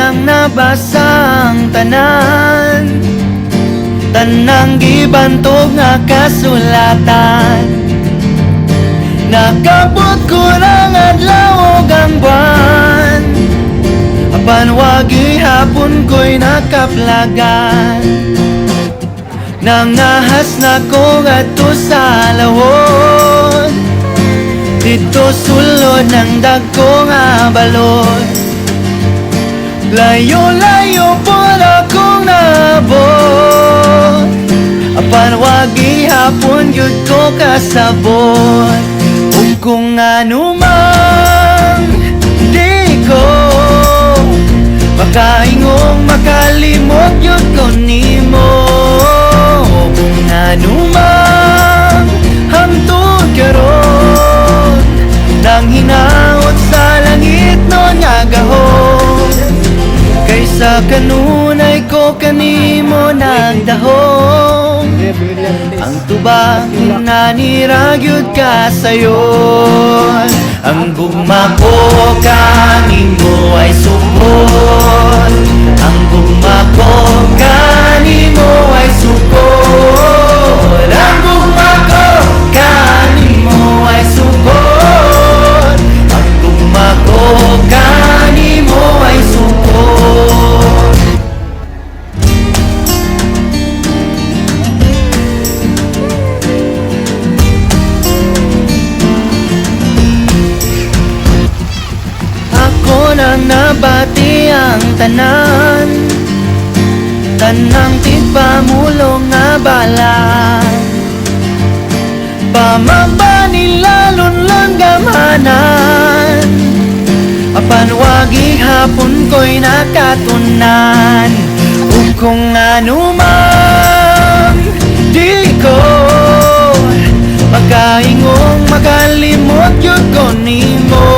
nang nabasang tanan, tanang gibantog nga kasulatan. Nakabot ko ng adlaw ug ang buwan, apan wagi hapon ko'y nakaplagan. Nangahas na ko ngadto sa lawon, dito sulod ng dagko nga balon. Layo-layo po akong naabot, apan wagi hapon yun ko kasabot. Ug kung ano man di ko makaingong makalimot yun ko nimo. Kung ano man hangtod karon, nang hinaot sa langit nun nga gahon, kaysa kanunay ko kanimo nagdahom. Ang tubang naniragyod ka sayon, ang gugma ko kanimo ay sukod, ang gugma ko kanimo ay sukod, ang gugma ko kanimo ay sukod, ang gugma ko kanimo ay sukod. Ako nang nabati ang tanan, tanang tigpamulong nga balan, pamamba nila lunlang gamanan, apan wagi hapon ko'y nakatunan. Ug kung ano man di ko makaingong makalimot yun ko nimo.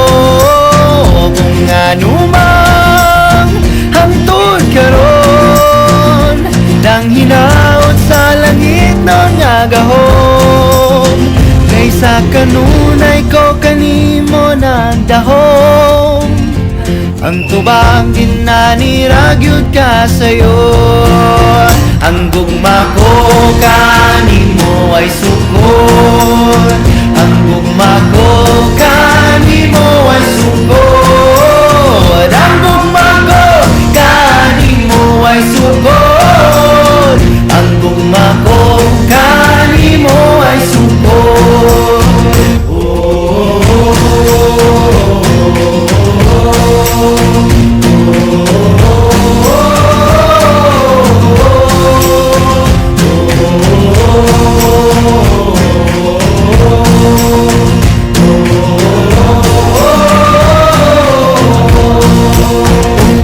Kung ano man hangtod karon, nang hinaot sa langit nun nga gahom, kaysa kanunay ko kanimo nagdahom. Ang tubang ginaniragyod ka sayon, ang gugma ko kanimo ay sukod, ang gugma ko kanimo ay sukod, ang gugma ko kanimo ay sukod, ang gugma ko kanimo ay sukod.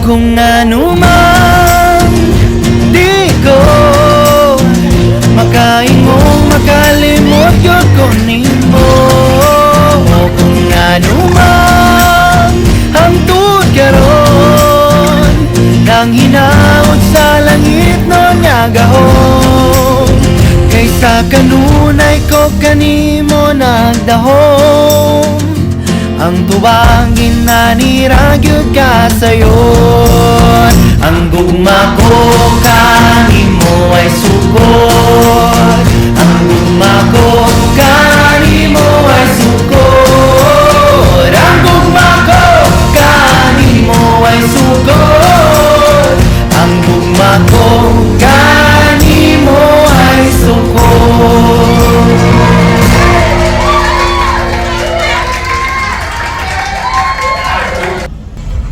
Kung ano man di ko makaingong makalimot yun ko nimo. Kung ano man hangtod karon, nang hinaot sa langit nun nga gahom, kaysa kanunay ko kanimo nagdahom. Ang tubang ginaniragyod ka sayon, ang gugma ko kanimo ay sukod, ang gugma ko kanimo ay sukod, ang gugma ko kanimo ay sukod, ang gugma ko kanimo ay sukod.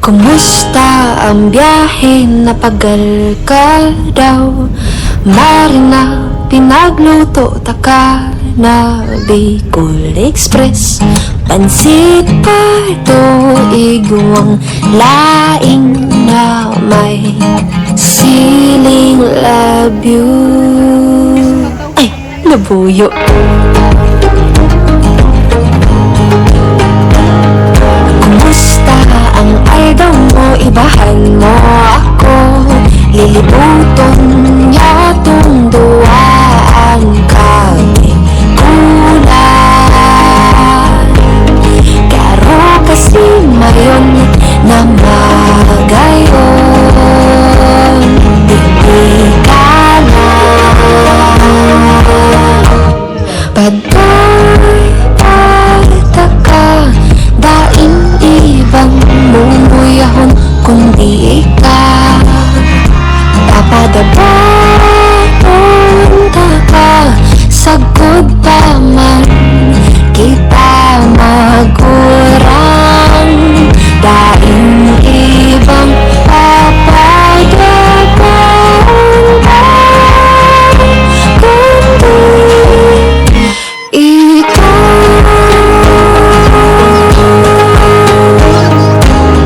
Kumusta ang biyahe? Napagal ka daw? Marina, pinagluto taka na Bicol Express, pansit pardo, igwang laing na may siling labyo. Ay, labuyo. Kumusta ang idol mo? Ibahan mo ako, lilibuton yatong duwaan kami kulan. Karo kasi mayon na magayon. Mapadaba punta ka, sagod pa man kita magurang. Daing ibang papadabang ka, kundi ikaw.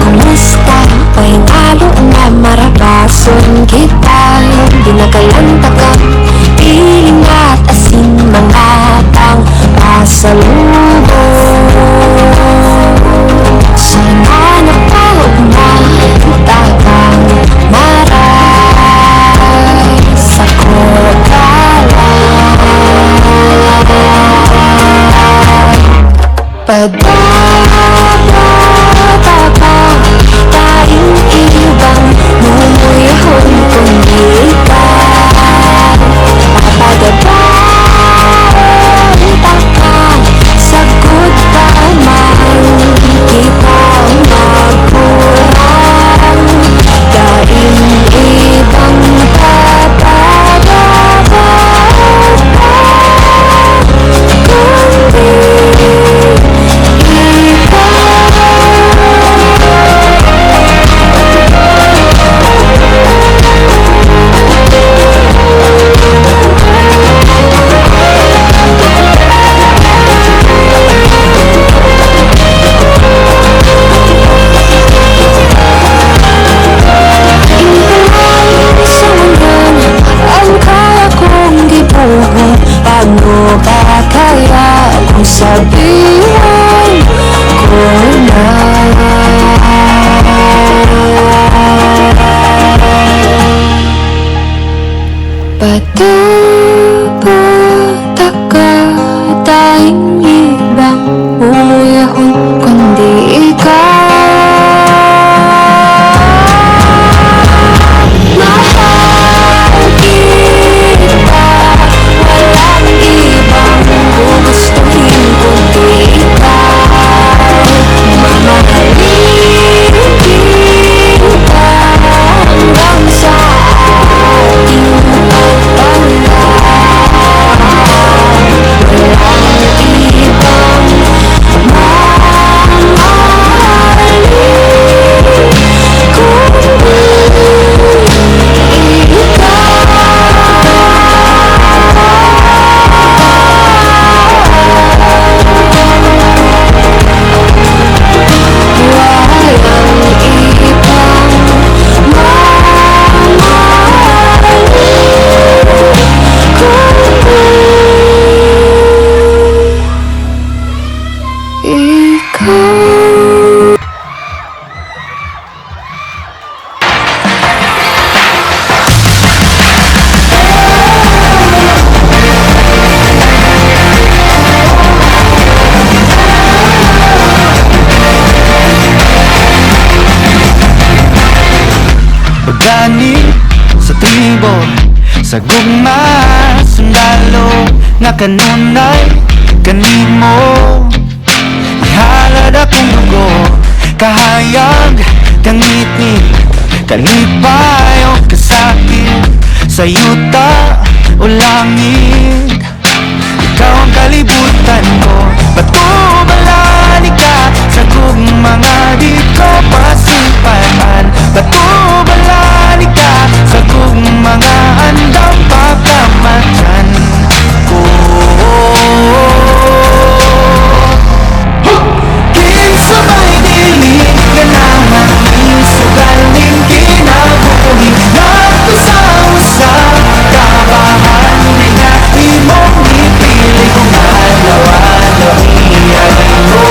Kumusta? Pahinalo na marabason kita. Ginagayanta ka, piling at asin, mga pang pasalubong. Sana napagmata kang maray sa kotalan. Padabata ka, tayong ibang mumuyahon kundi ikaw. Papadabata ka, sagot pa man kita magkurang. Daing ibang papadabata kundi paano ba kaya kung sabihan ko na? Padabata ka, tayong ibang umuyahon kundi ikaw. Mahal kita, walang ibang gugustuhin kundi ikaw. Mamahalin kita hanggang sa ating pagtanda. Walang ibang mamahalin kundi ikaw. Pagani sa tribo, sa gugma, sundalo, nga kanunay kanimo. Ihalad akong dugo, kahayag, kangitni, kalipayo, kasakit, sa yuta o langit. Ikaw ang kalibutan ko, bato balani ka, sa mga di ko pasipanan. Bato balani ka, sa mga andang pagkamatyan ko. Kinsabay dilig ka naman, isugaling kinabuhi. Nagkusa-usap, kabahan, hindi mong ipili kung alaw-alaw iyan mo.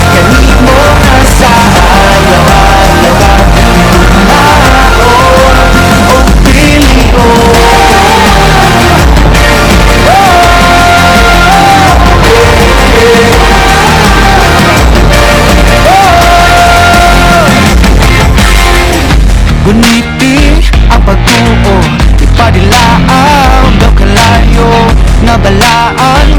Kanit mo na sa alaw-alaw o pili ko. Guniti ang pagtuo, ipadilaaw daw kalayo, nabalaan